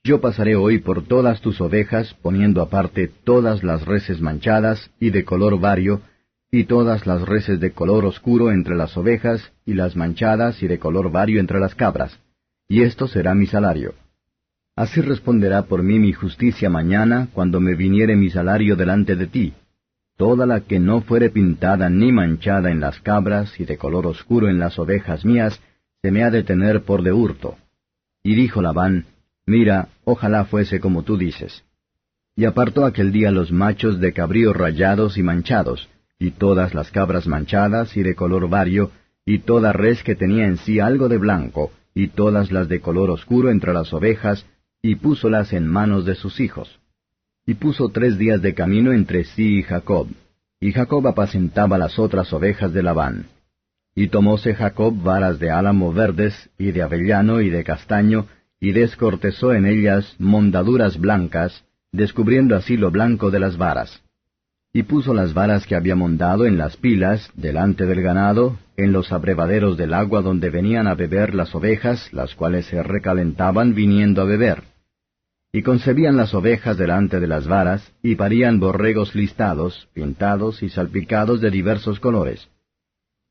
Yo pasaré hoy por todas tus ovejas, poniendo aparte todas las reses manchadas y de color vario, y todas las reses de color oscuro entre las ovejas, y las manchadas y de color vario entre las cabras, y esto será mi salario. Así responderá por mí mi justicia mañana, cuando me viniere mi salario delante de ti. Toda la que no fuere pintada ni manchada en las cabras, y de color oscuro en las ovejas mías, se me ha de tener por de hurto. Y dijo Labán, Mira, ojalá fuese como tú dices. Y apartó aquel día los machos de cabríos rayados y manchados, y todas las cabras manchadas y de color vario, y toda res que tenía en sí algo de blanco, y todas las de color oscuro entre las ovejas, y púsolas en manos de sus hijos. Y puso 3 días de camino entre sí y Jacob. Y Jacob apacentaba las otras ovejas de Labán. Y tomóse Jacob varas de álamo verdes, y de avellano, y de castaño, y descortezó en ellas mondaduras blancas, descubriendo así lo blanco de las varas. Y puso las varas que había mondado en las pilas, delante del ganado, en los abrevaderos del agua donde venían a beber las ovejas, las cuales se recalentaban viniendo a beber. Y concebían las ovejas delante de las varas, y parían borregos listados, pintados y salpicados de diversos colores.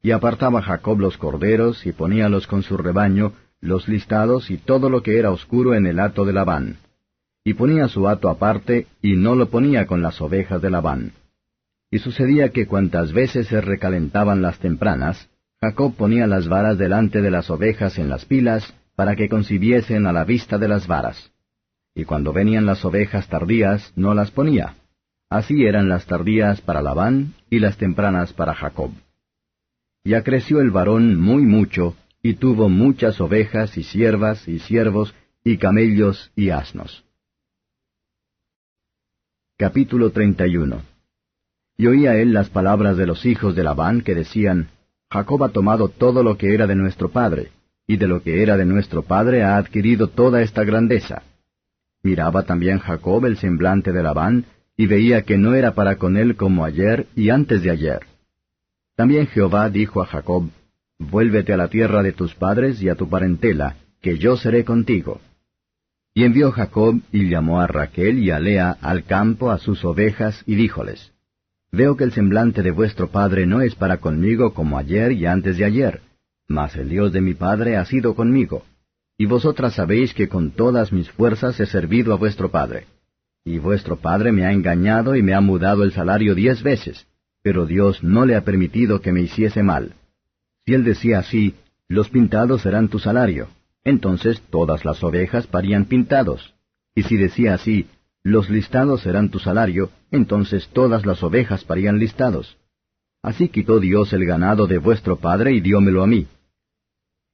Y apartaba Jacob los corderos, y poníalos con su rebaño, los listados y todo lo que era oscuro en el hato de Labán. Y ponía su hato aparte, y no lo ponía con las ovejas de Labán. Y sucedía que cuantas veces se recalentaban las tempranas, Jacob ponía las varas delante de las ovejas en las pilas, para que concibiesen a la vista de las varas. Y cuando venían las ovejas tardías, no las ponía. Así eran las tardías para Labán, y las tempranas para Jacob. Y acreció el varón muy mucho, y tuvo muchas ovejas y siervas y siervos, y camellos y asnos. Capítulo 31. Y oía él las palabras de los hijos de Labán, que decían, Jacob ha tomado todo lo que era de nuestro padre, y de lo que era de nuestro padre ha adquirido toda esta grandeza. Miraba también Jacob el semblante de Labán, y veía que no era para con él como ayer y antes de ayer. También Jehová dijo a Jacob, Vuélvete a la tierra de tus padres y a tu parentela, que yo seré contigo. Y envió Jacob y llamó a Raquel y a Lea al campo a sus ovejas, y díjoles, Veo que el semblante de vuestro padre no es para conmigo como ayer y antes de ayer, mas el Dios de mi padre ha sido conmigo. Y vosotras sabéis que con todas mis fuerzas he servido a vuestro padre. Y vuestro padre me ha engañado y me ha mudado el salario 10 veces, pero Dios no le ha permitido que me hiciese mal. Si él decía así, los pintados serán tu salario, entonces todas las ovejas parían pintados. Y si decía así, los listados serán tu salario, entonces todas las ovejas parían listados. Así quitó Dios el ganado de vuestro padre y diómelo a mí.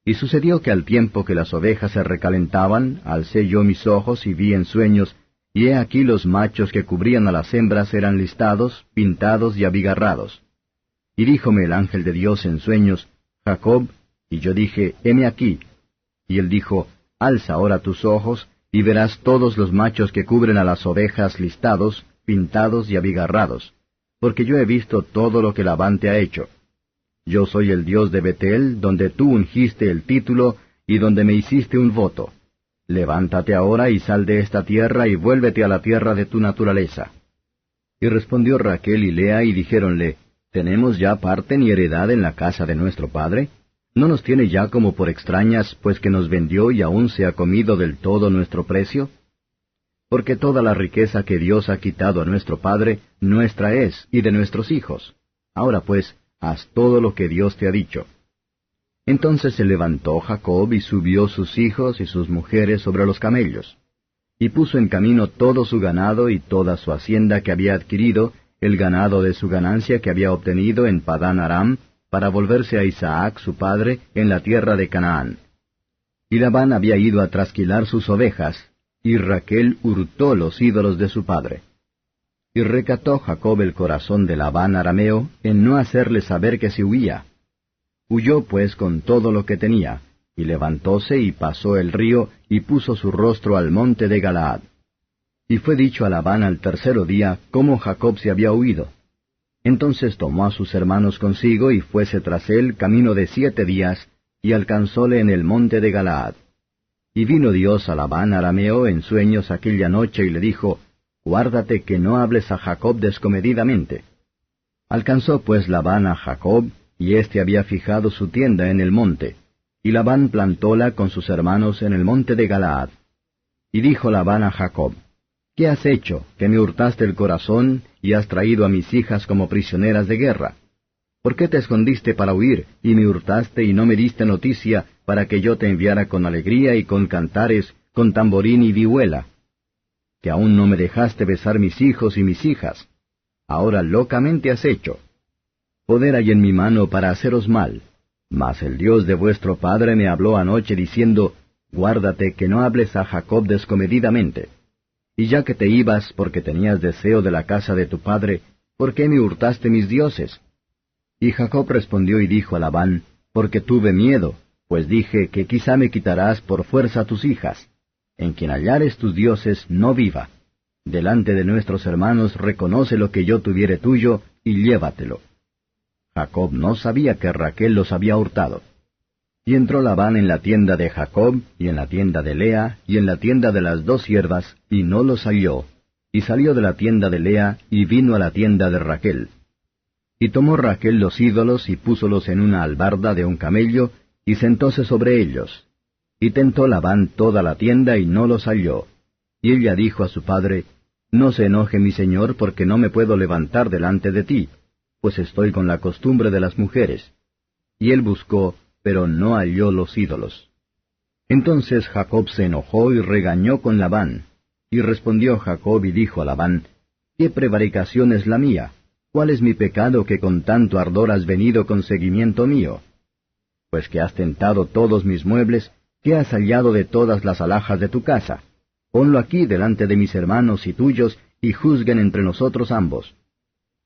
Y sucedió que al tiempo que las ovejas se recalentaban, alcé yo mis ojos y vi en sueños, y he aquí los machos que cubrían a las hembras eran listados, pintados y abigarrados. Y díjome el ángel de Dios en sueños, Jacob, y yo dije, heme aquí. Y él dijo, Alza ahora tus ojos, y verás todos los machos que cubren a las ovejas listados, pintados y abigarrados, porque yo he visto todo lo que Labán te ha hecho. Yo soy el Dios de Betel, donde tú ungiste el título, y donde me hiciste un voto. Levántate ahora y sal de esta tierra, y vuélvete a la tierra de tu naturaleza. Y respondió Raquel y Lea, y dijéronle, ¿Tenemos ya parte ni heredad en la casa de nuestro padre? ¿No nos tiene ya como por extrañas, pues que nos vendió y aún se ha comido del todo nuestro precio? Porque toda la riqueza que Dios ha quitado a nuestro padre, nuestra es, y de nuestros hijos. Ahora pues, haz todo lo que Dios te ha dicho. Entonces se levantó Jacob y subió sus hijos y sus mujeres sobre los camellos. Y puso en camino todo su ganado y toda su hacienda que había adquirido, el ganado de su ganancia que había obtenido en Padán Aram, para volverse a Isaac su padre en la tierra de Canaán. Y Labán había ido a trasquilar sus ovejas, y Raquel hurtó los ídolos de su padre. Y recató Jacob el corazón de Labán arameo en no hacerle saber que se huía. Huyó pues con todo lo que tenía, y levantóse y pasó el río, y puso su rostro al monte de Galaad. Y fue dicho a Labán al tercero día cómo Jacob se había huido. Entonces tomó a sus hermanos consigo, y fuese tras él camino de 7 días, y alcanzóle en el monte de Galaad. Y vino Dios a Labán arameo en sueños aquella noche y le dijo, Guárdate que no hables a Jacob descomedidamente. Alcanzó pues Labán a Jacob, y éste había fijado su tienda en el monte, y Labán plantóla con sus hermanos en el monte de Galaad. Y dijo Labán a Jacob, ¿Qué has hecho, que me hurtaste el corazón, y has traído a mis hijas como prisioneras de guerra? ¿Por qué te escondiste para huir, y me hurtaste y no me diste noticia, para que yo te enviara con alegría y con cantares, con tamborín y vihuela? Que aún no me dejaste besar mis hijos y mis hijas. Ahora locamente has hecho. Poder hay en mi mano para haceros mal. Mas el Dios de vuestro padre me habló anoche diciendo, Guárdate que no hables a Jacob descomedidamente. Y ya que te ibas porque tenías deseo de la casa de tu padre, ¿por qué me hurtaste mis dioses? Y Jacob respondió y dijo a Labán, Porque tuve miedo, pues dije que quizá me quitarás por fuerza tus hijas. En quien hallares tus dioses no viva. Delante de nuestros hermanos reconoce lo que yo tuviere tuyo, y llévatelo. Jacob no sabía que Raquel los había hurtado. Y entró Labán en la tienda de Jacob, y en la tienda de Lea, y en la tienda de las dos siervas, y no los halló. Y salió de la tienda de Lea, y vino a la tienda de Raquel. Y tomó Raquel los ídolos, y púsolos en una albarda de un camello, y sentóse sobre ellos. Y tentó Labán toda la tienda, y no los halló. Y ella dijo a su padre, No se enoje mi señor, porque no me puedo levantar delante de ti, pues estoy con la costumbre de las mujeres. Y él buscó, pero no halló los ídolos. Entonces Jacob se enojó y regañó con Labán. Y respondió Jacob y dijo a Labán, ¿Qué prevaricación es la mía? ¿Cuál es mi pecado que con tanto ardor has venido con seguimiento mío? Pues que has tentado todos mis muebles, ¿qué has hallado de todas las alhajas de tu casa? Ponlo aquí delante de mis hermanos y tuyos, y juzguen entre nosotros ambos.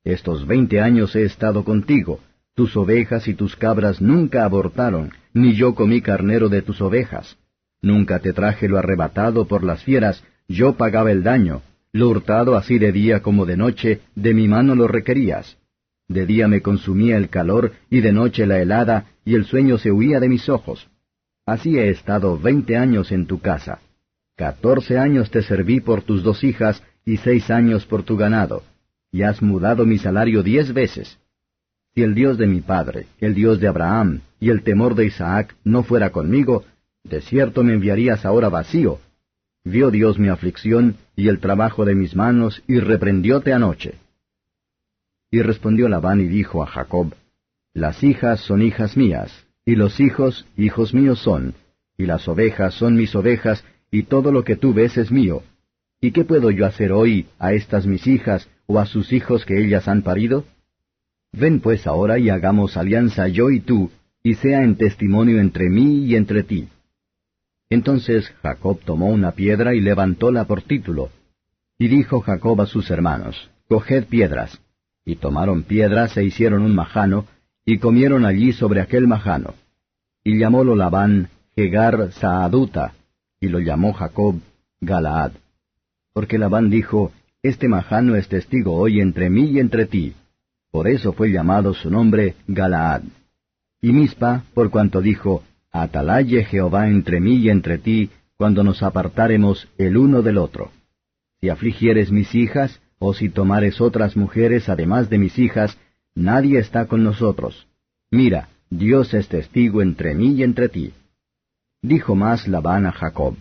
Estos 20 años he estado contigo, tus ovejas y tus cabras nunca abortaron, ni yo comí carnero de tus ovejas. Nunca te traje lo arrebatado por las fieras, yo pagaba el daño, lo hurtado así de día como de noche, de mi mano lo requerías. De día me consumía el calor, y de noche la helada, y el sueño se huía de mis ojos. Así he estado 20 años en tu casa. 14 años te serví por tus 2 hijas, y 6 años por tu ganado. Y has mudado mi salario 10 veces. Si el Dios de mi padre, el Dios de Abraham, y el temor de Isaac no fuera conmigo, de cierto me enviarías ahora vacío. Vio Dios mi aflicción, y el trabajo de mis manos, y reprendióte anoche. Y respondió Labán y dijo a Jacob, Las hijas son hijas mías, y los hijos, hijos míos son, y las ovejas son mis ovejas, y todo lo que tú ves es mío. ¿Y qué puedo yo hacer hoy a estas mis hijas, o a sus hijos que ellas han parido? Ven pues ahora y hagamos alianza yo y tú, y sea en testimonio entre mí y entre ti. Entonces Jacob tomó una piedra y levantóla por título. Y dijo Jacob a sus hermanos, Coged piedras. Y tomaron piedras e hicieron un majano, y comieron allí sobre aquel majano. Y llamólo Labán Jegar Saaduta, y lo llamó Jacob Galaad. Porque Labán dijo, Este majano es testigo hoy entre mí y entre ti. Por eso fue llamado su nombre Galaad. Y Mispa, por cuanto dijo, Atalaye Jehová entre mí y entre ti, cuando nos apartáremos el uno del otro. Si afligieres mis hijas, o si tomares otras mujeres además de mis hijas, nadie está con nosotros. Mira, Dios es testigo entre mí y entre ti. Dijo más Labán a Jacob,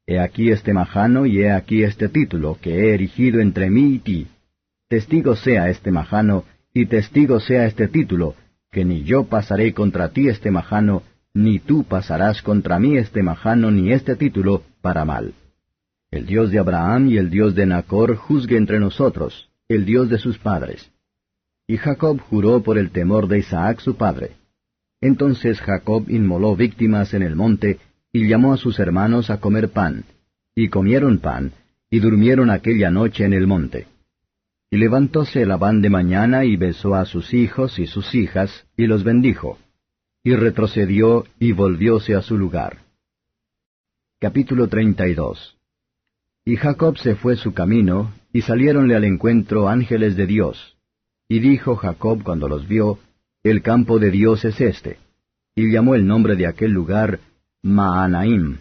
He aquí este majano y he aquí este título que he erigido entre mí y ti. Testigo sea este majano, y testigo sea este título, que ni yo pasaré contra ti este majano, ni tú pasarás contra mí este majano ni este título, para mal. El Dios de Abraham y el Dios de Nacor juzgue entre nosotros, el Dios de sus padres. Y Jacob juró por el temor de Isaac su padre. Entonces Jacob inmoló víctimas en el monte, y llamó a sus hermanos a comer pan. Y comieron pan, y durmieron aquella noche en el monte. Y levantóse Labán de mañana, y besó a sus hijos y sus hijas, y los bendijo. Y retrocedió, y volvióse a su lugar. Capítulo 32. Y Jacob se fue su camino, y saliéronle al encuentro ángeles de Dios. Y dijo Jacob cuando los vio, El campo de Dios es este. Y llamó el nombre de aquel lugar Maanaim.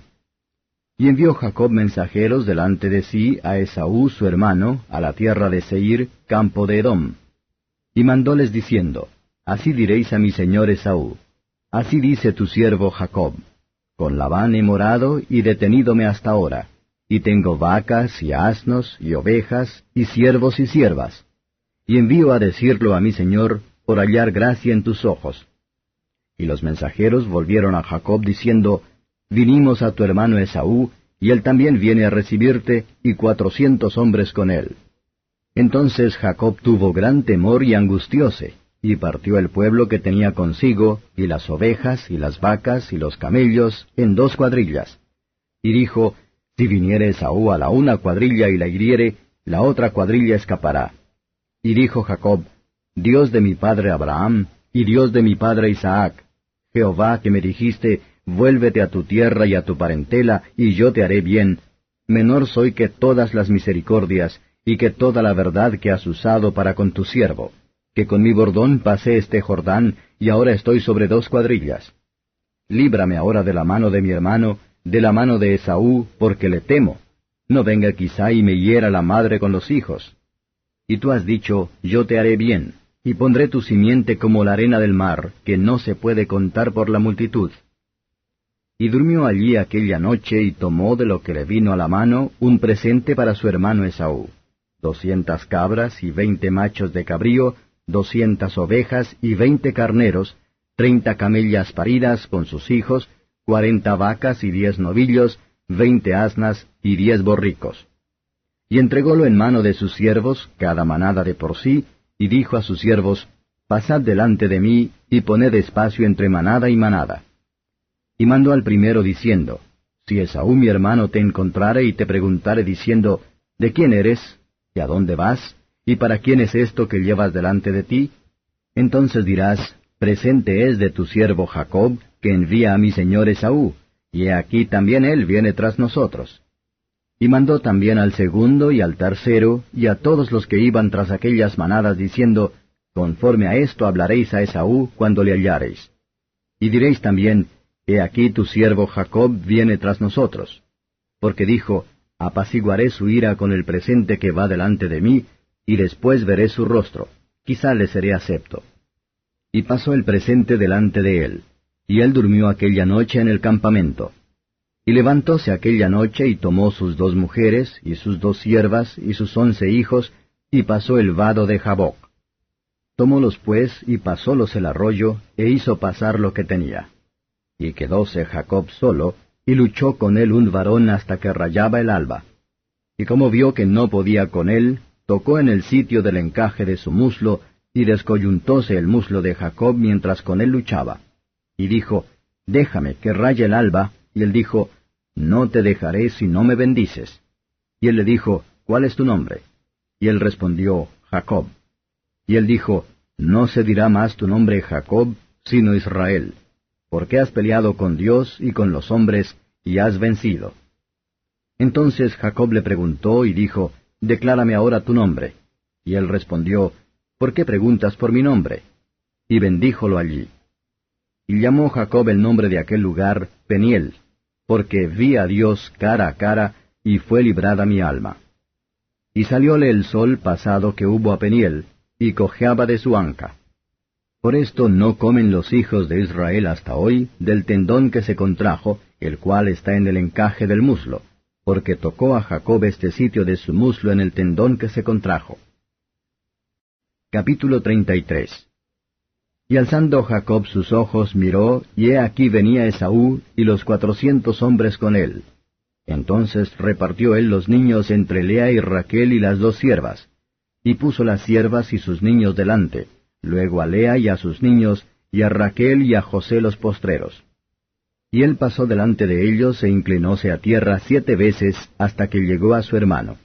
Y envió Jacob mensajeros delante de sí a Esaú su hermano, a la tierra de Seir, campo de Edom. Y mandóles diciendo, Así diréis a mi señor Esaú, así dice tu siervo Jacob, con Labán he morado y detenídome hasta ahora, y tengo vacas y asnos y ovejas y siervos y siervas. Y envío a decirlo a mi señor, por hallar gracia en tus ojos. Y los mensajeros volvieron a Jacob diciendo, Vinimos a tu hermano Esaú, y él también viene a recibirte, y 400 hombres con él. Entonces Jacob tuvo gran temor y angustióse, y partió el pueblo que tenía consigo, y las ovejas, y las vacas, y los camellos, en 2 cuadrillas. Y dijo, Si viniere Esaú a la una cuadrilla y la hiriere, la otra cuadrilla escapará. Y dijo Jacob, Dios de mi padre Abraham, y Dios de mi padre Isaac, Jehová que me dijiste, Vuélvete a tu tierra y a tu parentela, y yo te haré bien, menor soy que todas las misericordias, y que toda la verdad que has usado para con tu siervo, que con mi bordón pasé este Jordán, y ahora estoy sobre 2 cuadrillas. Líbrame ahora de la mano de mi hermano, de la mano de Esaú, porque le temo. No venga quizá y me hiera la madre con los hijos. Y tú has dicho, Yo te haré bien, y pondré tu simiente como la arena del mar, que no se puede contar por la multitud. Y durmió allí aquella noche, y tomó de lo que le vino a la mano un presente para su hermano Esaú, 200 cabras y 20 machos de cabrío, 200 ovejas y 20 carneros, 30 camellas paridas con sus hijos, 40 vacas y 10 novillos, 20 asnas y 10 borricos. Y entrególo en mano de sus siervos, cada manada de por sí, y dijo a sus siervos, Pasad delante de mí, y poned espacio entre manada y manada. Y mandó al primero diciendo, Si Esaú mi hermano te encontrare y te preguntare diciendo, ¿De quién eres? ¿Y a dónde vas? ¿Y para quién es esto que llevas delante de ti? Entonces dirás, Presente es de tu siervo Jacob, que envía a mi señor Esaú, y he aquí también él viene tras nosotros. Y mandó también al segundo y al tercero, y a todos los que iban tras aquellas manadas, diciendo, Conforme a esto hablaréis a Esaú cuando le hallareis. Y diréis también, He aquí tu siervo Jacob viene tras nosotros. Porque dijo, Apaciguaré su ira con el presente que va delante de mí, y después veré su rostro, quizá le seré acepto. Y pasó el presente delante de él, y él durmió aquella noche en el campamento. Y levantóse aquella noche y tomó sus 2 mujeres, y sus 2 siervas, y sus 11 hijos, y pasó el vado de Jaboc. Tomólos pues, y pasólos el arroyo, e hizo pasar lo que tenía. Y quedóse Jacob solo, y luchó con él un varón hasta que rayaba el alba. Y como vio que no podía con él, tocó en el sitio del encaje de su muslo, y descoyuntóse el muslo de Jacob mientras con él luchaba. Y dijo, Déjame que raye el alba, y él dijo, No te dejaré si no me bendices. Y él le dijo, ¿Cuál es tu nombre? Y él respondió, Jacob. Y él dijo, No se dirá más tu nombre Jacob, sino Israel, porque has peleado con Dios y con los hombres, y has vencido. Entonces Jacob le preguntó y dijo, Declárame ahora tu nombre. Y él respondió, ¿Por qué preguntas por mi nombre? Y bendíjolo allí. Y llamó Jacob el nombre de aquel lugar Peniel, porque vi a Dios cara a cara, y fue librada mi alma. Y salióle el sol pasado que hubo a Peniel, y cojeaba de su anca. Por esto no comen los hijos de Israel hasta hoy del tendón que se contrajo, el cual está en el encaje del muslo, porque tocó a Jacob este sitio de su muslo en el tendón que se contrajo. Capítulo 33. Y alzando Jacob sus ojos miró, y he aquí venía Esaú, y los 400 hombres con él. Entonces repartió él los niños entre Lea y Raquel y las 2 siervas, y puso las siervas y sus niños delante, luego a Lea y a sus niños, y a Raquel y a José los postreros. Y él pasó delante de ellos e inclinóse a tierra 7 veces hasta que llegó a su hermano.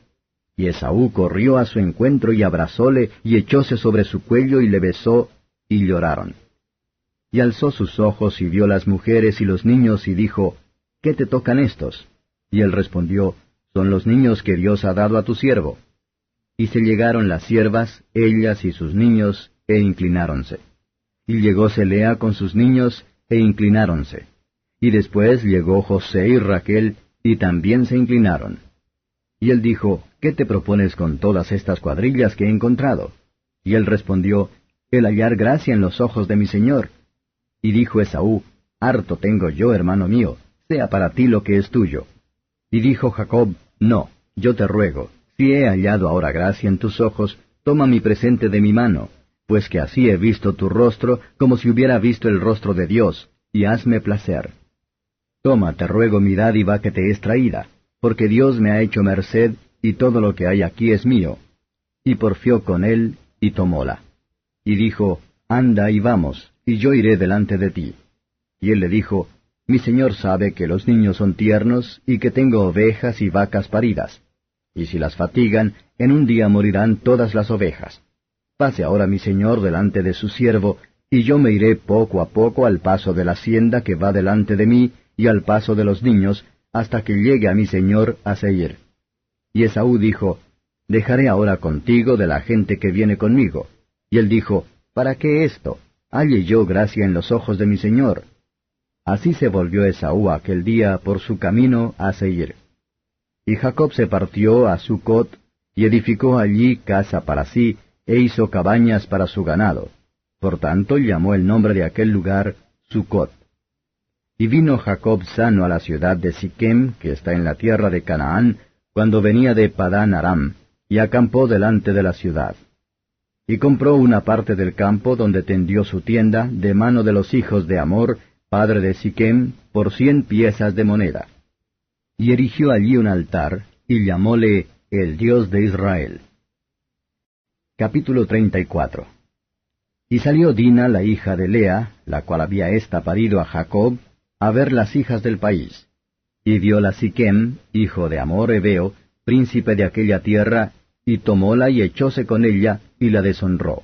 Y Esaú corrió a su encuentro y abrazóle, y echóse sobre su cuello y le besó, y lloraron. Y alzó sus ojos y vio las mujeres y los niños, y dijo, ¿Qué te tocan estos? Y él respondió, Son los niños que Dios ha dado a tu siervo. Y se llegaron las siervas, ellas y sus niños, e inclináronse. Y llegóse Lea con sus niños, e inclináronse. Y después llegó José y Raquel, y también se inclinaron. Y él dijo, ¿qué te propones con todas estas cuadrillas que he encontrado? Y él respondió, el hallar gracia en los ojos de mi señor. Y dijo Esaú, harto tengo yo, hermano mío, sea para ti lo que es tuyo. Y dijo Jacob, no, yo te ruego, si he hallado ahora gracia en tus ojos, toma mi presente de mi mano, pues que así he visto tu rostro como si hubiera visto el rostro de Dios, y hazme placer. Toma, te ruego, mi dádiva que te es traída, porque Dios me ha hecho merced, y todo lo que hay aquí es mío. Y porfió con él, y tomóla. Y dijo, anda y vamos, y yo iré delante de ti. Y él le dijo, mi señor sabe que los niños son tiernos, y que tengo ovejas y vacas paridas. Y si las fatigan, en un día morirán todas las ovejas. Pase ahora mi señor delante de su siervo, y yo me iré poco a poco al paso de la hacienda que va delante de mí, y al paso de los niños, hasta que llegue a mi señor a Seir. Y Esaú dijo, dejaré ahora contigo de la gente que viene conmigo. Y él dijo, ¿para qué esto? Halle yo gracia en los ojos de mi señor. Así se volvió Esaú aquel día por su camino a Seir. Y Jacob se partió a Sucot, y edificó allí casa para sí, e hizo cabañas para su ganado. Por tanto llamó el nombre de aquel lugar Sucot. Y vino Jacob sano a la ciudad de Siquem, que está en la tierra de Canaán, cuando venía de Padán Aram, y acampó delante de la ciudad. Y compró una parte del campo donde tendió su tienda, de mano de los hijos de Hamor, padre de Siquem, por 100 piezas de moneda. Y erigió allí un altar, y llamóle el Dios de Israel. Capítulo 34. Y salió Dina, la hija de Lea, la cual había ésta parido a Jacob, a ver las hijas del país. Y viola Siquem, hijo de Hamor Heveo, príncipe de aquella tierra, y tomóla y echóse con ella, y la deshonró.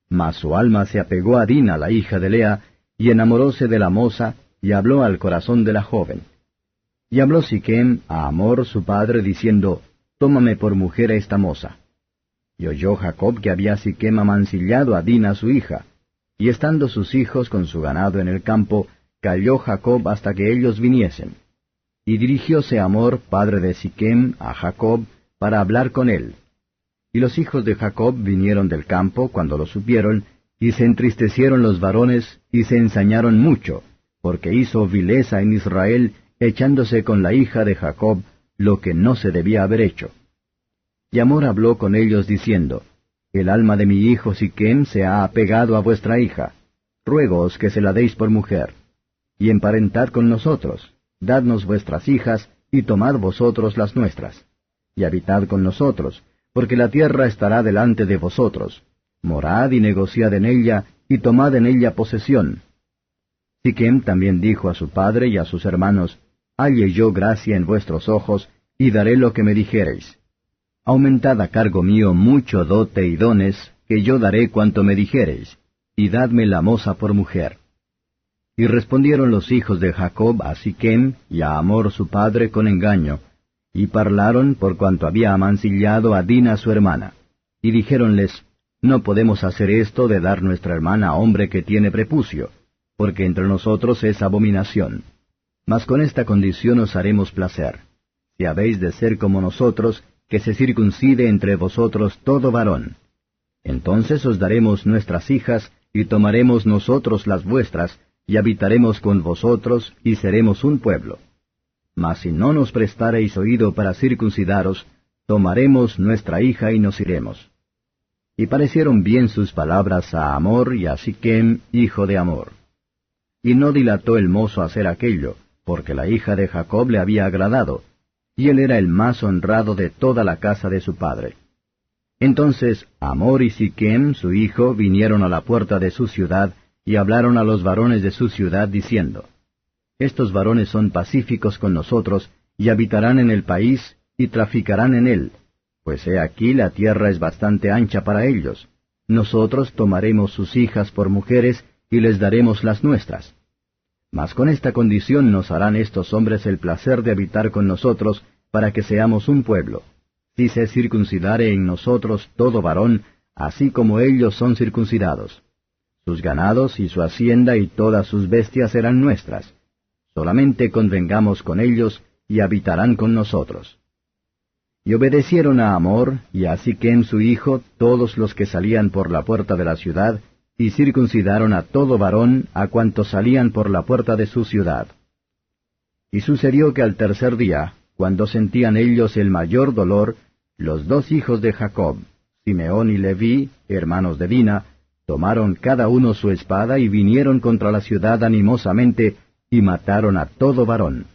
Mas su alma se apegó a Dina, la hija de Lea, y enamoróse de la moza, y habló al corazón de la joven. Y habló Siquem a Hamor su padre, diciendo, tómame por mujer a esta moza. Y oyó Jacob que había Siquem amancillado a Dina su hija, y estando sus hijos con su ganado en el campo, calló Jacob hasta que ellos viniesen. Y dirigióse Hamor, padre de Siquem, a Jacob, para hablar con él. Y los hijos de Jacob vinieron del campo cuando lo supieron, y se entristecieron los varones, y se ensañaron mucho, porque hizo vileza en Israel, echándose con la hija de Jacob, lo que no se debía haber hecho. Y Hamor habló con ellos diciendo, el alma de mi hijo Siquem se ha apegado a vuestra hija, ruégoos que se la deis por mujer, y emparentad con nosotros, dadnos vuestras hijas, y tomad vosotros las nuestras, y habitad con nosotros, porque la tierra estará delante de vosotros, morad y negociad en ella, y tomad en ella posesión. Siquem también dijo a su padre y a sus hermanos, halle yo gracia en vuestros ojos, y daré lo que me dijereis. Aumentad a cargo mío mucho dote y dones, que yo daré cuanto me dijereis, y dadme la moza por mujer. Y respondieron los hijos de Jacob a Siquem y a Hamor su padre con engaño, y parlaron por cuanto había amancillado a Dina su hermana. Y dijéronles, no podemos hacer esto de dar nuestra hermana a hombre que tiene prepucio, porque entre nosotros es abominación. Mas con esta condición os haremos placer. Si habéis de ser como nosotros, que se circuncide entre vosotros todo varón. Entonces os daremos nuestras hijas, y tomaremos nosotros las vuestras, y habitaremos con vosotros, y seremos un pueblo. Mas si no nos prestareis oído para circuncidaros, tomaremos nuestra hija y nos iremos. Y parecieron bien sus palabras a Hamor y a Siquem, hijo de Hamor. Y no dilató el mozo hacer aquello, porque la hija de Jacob le había agradado, y él era el más honrado de toda la casa de su padre. Entonces Hamor y Siquem, su hijo, vinieron a la puerta de su ciudad, y hablaron a los varones de su ciudad, diciendo, estos varones son pacíficos con nosotros, y habitarán en el país, y traficarán en él, pues he aquí la tierra es bastante ancha para ellos. Nosotros tomaremos sus hijas por mujeres, y les daremos las nuestras. Mas con esta condición nos harán estos hombres el placer de habitar con nosotros, para que seamos un pueblo, si se circuncidare en nosotros todo varón, así como ellos son circuncidados. Sus ganados y su hacienda y todas sus bestias serán nuestras. Solamente convengamos con ellos, y habitarán con nosotros. Y obedecieron a Hamor y a Siquem su hijo todos los que salían por la puerta de la ciudad, y circuncidaron a todo varón a cuantos salían por la puerta de su ciudad. Y sucedió que al tercer día, cuando sentían ellos el mayor dolor, los dos hijos de Jacob, Simeón y Leví, hermanos de Dina, tomaron cada uno su espada y vinieron contra la ciudad animosamente, y mataron a todo varón.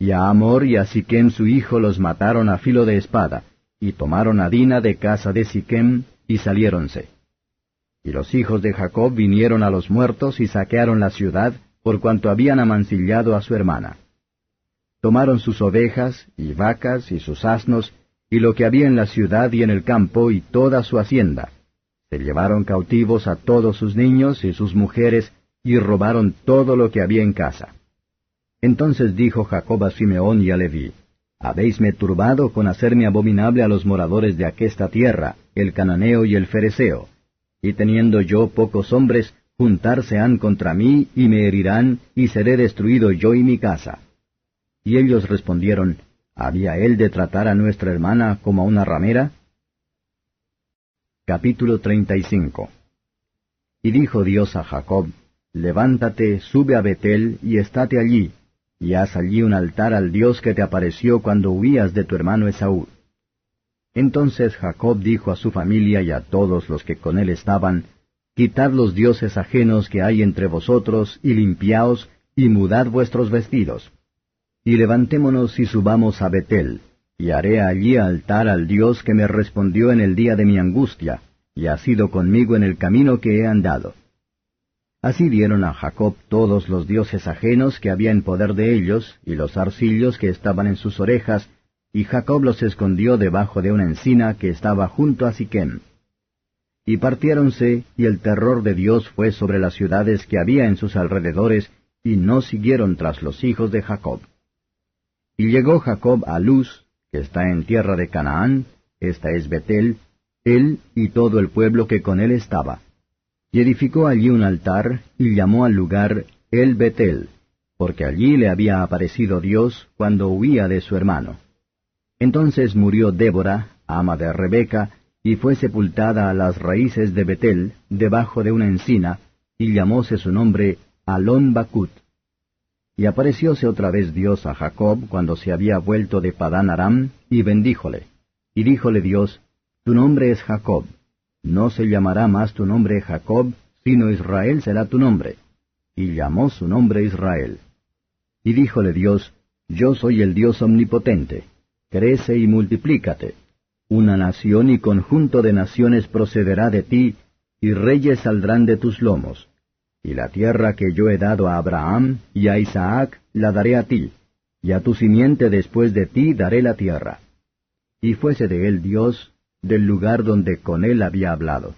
Y a Hamor y a Siquem su hijo los mataron a filo de espada, y tomaron a Dina de casa de Siquem, y saliéronse. Y los hijos de Jacob vinieron a los muertos y saquearon la ciudad, por cuanto habían amancillado a su hermana. Tomaron sus ovejas, y vacas, y sus asnos, y lo que había en la ciudad y en el campo, y toda su hacienda. Se llevaron cautivos a todos sus niños y sus mujeres, y robaron todo lo que había en casa. Entonces dijo Jacob a Simeón y a Leví: Habéisme turbado con hacerme abominable a los moradores de aquesta tierra, el cananeo y el fereceo. Y teniendo yo pocos hombres, juntarse han contra mí, y me herirán, y seré destruido yo y mi casa. Y ellos respondieron: ¿Había él de tratar a nuestra hermana como a una ramera? Capítulo 35. Y dijo Dios a Jacob: Levántate, sube a Betel, y estate allí, y haz allí un altar al Dios que te apareció cuando huías de tu hermano Esaú. Entonces Jacob dijo a su familia y a todos los que con él estaban: Quitad los dioses ajenos que hay entre vosotros, y limpiaos, y mudad vuestros vestidos. Y levantémonos y subamos a Betel, y haré allí altar al Dios que me respondió en el día de mi angustia, y ha sido conmigo en el camino que he andado. Así dieron a Jacob todos los dioses ajenos que había en poder de ellos, y los zarcillos que estaban en sus orejas, y Jacob los escondió debajo de una encina que estaba junto a Siquem. Y partiéronse, y el terror de Dios fue sobre las ciudades que había en sus alrededores, y no siguieron tras los hijos de Jacob. Y llegó Jacob a Luz, que está en tierra de Canaán, esta es Betel, él y todo el pueblo que con él estaba. Y edificó allí un altar, y llamó al lugar El Betel, porque allí le había aparecido Dios cuando huía de su hermano. Entonces murió Débora, ama de Rebeca, y fue sepultada a las raíces de Betel, debajo de una encina, y llamóse su nombre Alon Bacut. Y aparecióse otra vez Dios a Jacob cuando se había vuelto de Padán Aram, y bendíjole. Y díjole Dios: Tu nombre es Jacob. No se llamará más tu nombre Jacob, sino Israel será tu nombre. Y llamó su nombre Israel. Y díjole Dios: Yo soy el Dios omnipotente. Crece y multiplícate. Una nación y conjunto de naciones procederá de ti, y reyes saldrán de tus lomos. Y la tierra que yo he dado a Abraham y a Isaac la daré a ti, y a tu simiente después de ti daré la tierra. Y fuese de él Dios, del lugar donde con él había hablado.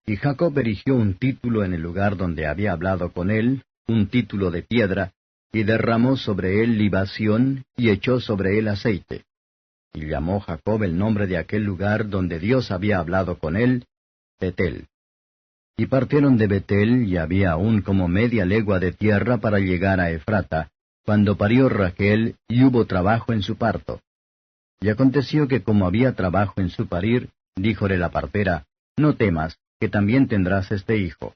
Y Jacob erigió un título en el lugar donde había hablado con él, un título de piedra, y derramó sobre él libación, y echó sobre él aceite. Y llamó Jacob el nombre de aquel lugar donde Dios había hablado con él, Betel. Y partieron de Betel, y había aún como media legua de tierra para llegar a Efrata, cuando parió Rachel, y hubo trabajo en su parto. Y aconteció que como había trabajo en su parir, díjole la partera: No temas, que también tendrás este hijo.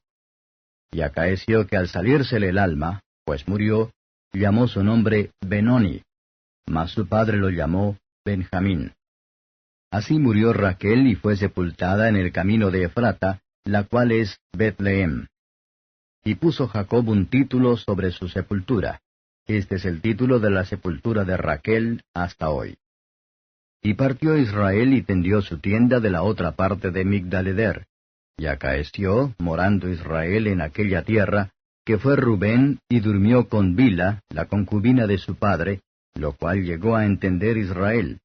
Y acaeció que al salírsele el alma, pues murió, llamó su nombre Benoni, mas su padre lo llamó Benjamín. Así murió Rachel y fue sepultada en el camino de Efrata, la cual es Betlehem. Y puso Jacob un título sobre su sepultura. Este es el título de la sepultura de Rachel hasta hoy. Y partió Israel y tendió su tienda de la otra parte de Migdal-eder. Y acaeció, morando Israel en aquella tierra, que fue Rubén y durmió con Bila, la concubina de su padre, lo cual llegó a entender Israel.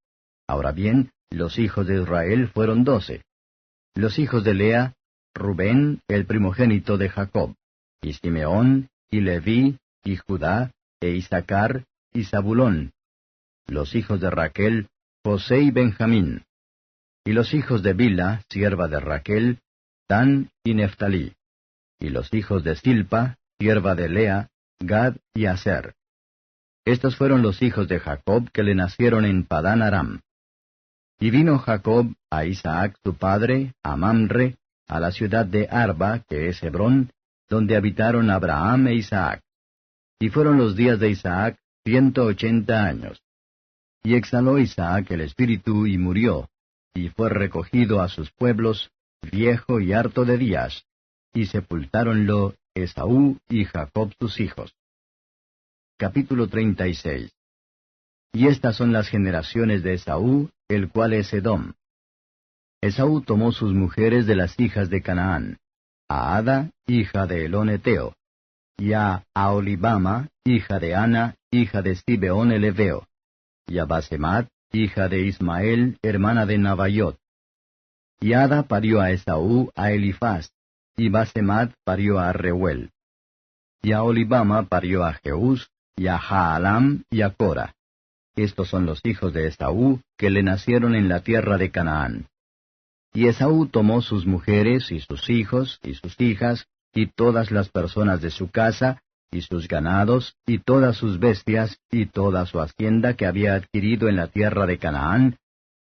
Ahora bien, los hijos de Israel fueron 12. Los hijos de Lea: Rubén, el primogénito de Jacob, y Simeón, y Leví, y Judá, e Isaacar, y Zabulón. Los hijos de Rachel: José y Benjamín. Y los hijos de Bila, sierva de Rachel: Dan y Neftalí. Y los hijos de Silpa, sierva de Lea: Gad y Aser. Estos fueron los hijos de Jacob que le nacieron en Padán Aram. Y vino Jacob a Isaac su padre, a Mamre, a la ciudad de Arba, que es Hebrón, donde habitaron Abraham e Isaac. Y fueron los días de Isaac 180 años. Y exhaló Isaac el espíritu y murió, y fue recogido a sus pueblos, viejo y harto de días, y sepultáronlo Esaú y Jacob sus hijos. Capítulo 36. Y estas son las generaciones de Esaú, el cual es Edom. Esaú tomó sus mujeres de las hijas de Canaán, a Ada, hija de Elón Eteo, y a Aholibama, hija de Ana, hija de Sibeón el Heveo, y a Basemat, hija de Ismael, hermana de Nabaiot. Y Ada parió a Esaú a Elifaz, y Basemat parió a Reuel. Y Aholibama parió a Jeús, y a Jaalam, y a Cora. Estos son los hijos de Esaú, que le nacieron en la tierra de Canaán. Y Esaú tomó sus mujeres, y sus hijos, y sus hijas, y todas las personas de su casa, y sus ganados, y todas sus bestias, y toda su hacienda que había adquirido en la tierra de Canaán,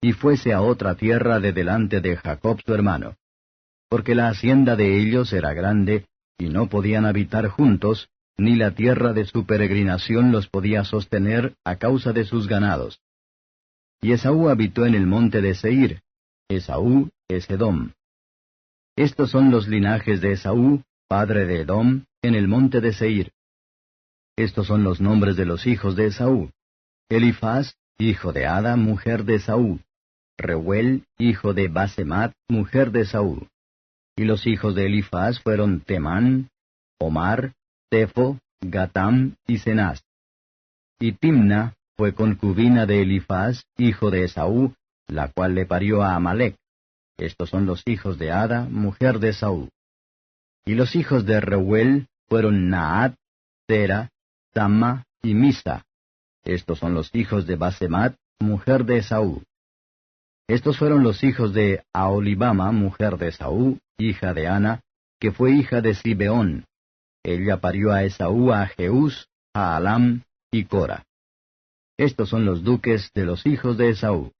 y fuese a otra tierra de delante de Jacob su hermano. Porque la hacienda de ellos era grande, y no podían habitar juntos, ni la tierra de su peregrinación los podía sostener a causa de sus ganados. Y Esaú habitó en el monte de Seir. Esaú es Edom. Estos son los linajes de Esaú, padre de Edom, en el monte de Seir. Estos son los nombres de los hijos de Esaú: Elifaz, hijo de Ada, mujer de Esaú; Reuel, hijo de Basemat, mujer de Esaú. Y los hijos de Elifaz fueron Temán, Omar, Tefo, Gatam y Cenaz. Y Timna fue concubina de Elifaz, hijo de Esaú, la cual le parió a Amalec. Estos son los hijos de Ada, mujer de Esaú. Y los hijos de Reuel fueron Naat, Tera, Tamma y Misa. Estos son los hijos de Basemat, mujer de Esaú. Estos fueron los hijos de Aholibama, mujer de Esaú, hija de Ana, que fue hija de Sibeón. Ella parió a Esaú a Jeús, a Alam y Cora. Estos son los duques de los hijos de Esaú.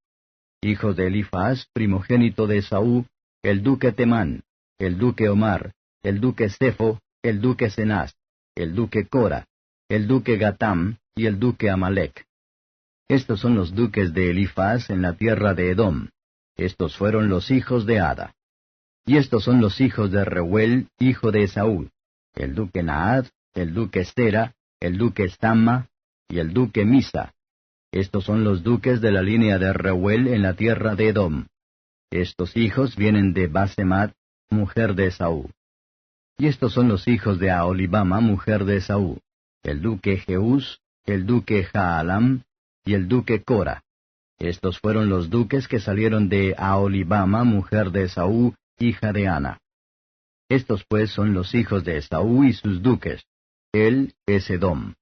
Hijos de Elifaz, primogénito de Esaú, el duque Temán, el duque Omar, el duque Sefo, el duque Cenaz, el duque Cora, el duque Gatam y el duque Amalec. Estos son los duques de Elifaz en la tierra de Edom. Estos fueron los hijos de Ada. Y estos son los hijos de Reuel, hijo de Esaú: el duque Naad, el duque Sera, el duque Tamma y el duque Misa. Estos son los duques de la línea de Reuel en la tierra de Edom. Estos hijos vienen de Basemat, mujer de Esaú. Y estos son los hijos de Aholibama, mujer de Esaú: el duque Jeús, el duque Jaalam y el duque Cora. Estos fueron los duques que salieron de Aholibama, mujer de Esaú, hija de Ana. Estos pues son los hijos de Esaú y sus duques. Él es Edom.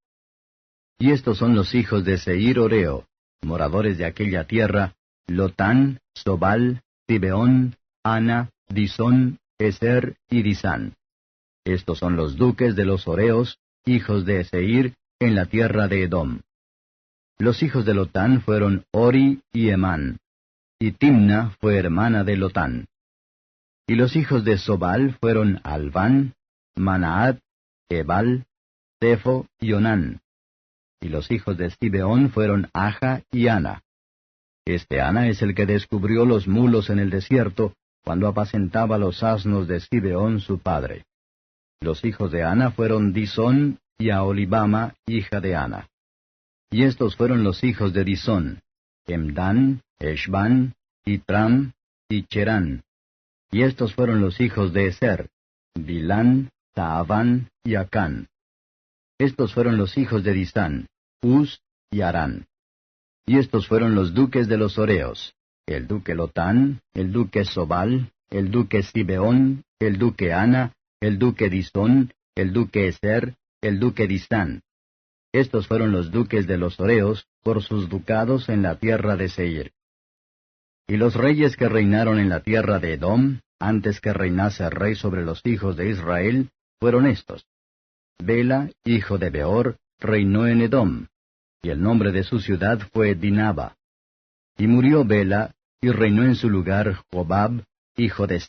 Y estos son los hijos de Seir Oreo, moradores de aquella tierra: Lotán, Sobal, Sibeón, Ana, Disón, Eser y Disán. Estos son los duques de los Oreos, hijos de Seir, en la tierra de Edom. Los hijos de Lotán fueron Ori y Emán, y Timna fue hermana de Lotán. Y los hijos de Sobal fueron Alván, Manaat, Ebal, Tefo y Onán. Y los hijos de Sibeón fueron Aja y Ana. Este Ana es el que descubrió los mulos en el desierto, cuando apacentaba los asnos de Sibeón su padre. Los hijos de Ana fueron Disón y Aholibama, hija de Ana. Y estos fueron los hijos de Disón: Emdán, Eshban, Itram y Cherán. Y estos fueron los hijos de Eser: Bilán, Taaván y Acán. Estos fueron los hijos de Disán: Uz y Arán. Y estos fueron los duques de los Oreos: el duque Lotán, el duque Sobal, el duque Sibeón, el duque Ana, el duque Disón, el duque Eser, el duque Disán. Estos fueron los duques de los Oreos por sus ducados en la tierra de Seir. Y los reyes que reinaron en la tierra de Edom, antes que reinase rey sobre los hijos de Israel, fueron estos: Bela, hijo de Beor, reinó en Edom. y el nombre de su ciudad fue Dinaba. Y murió Bela, y reinó en su lugar Jobab, hijo de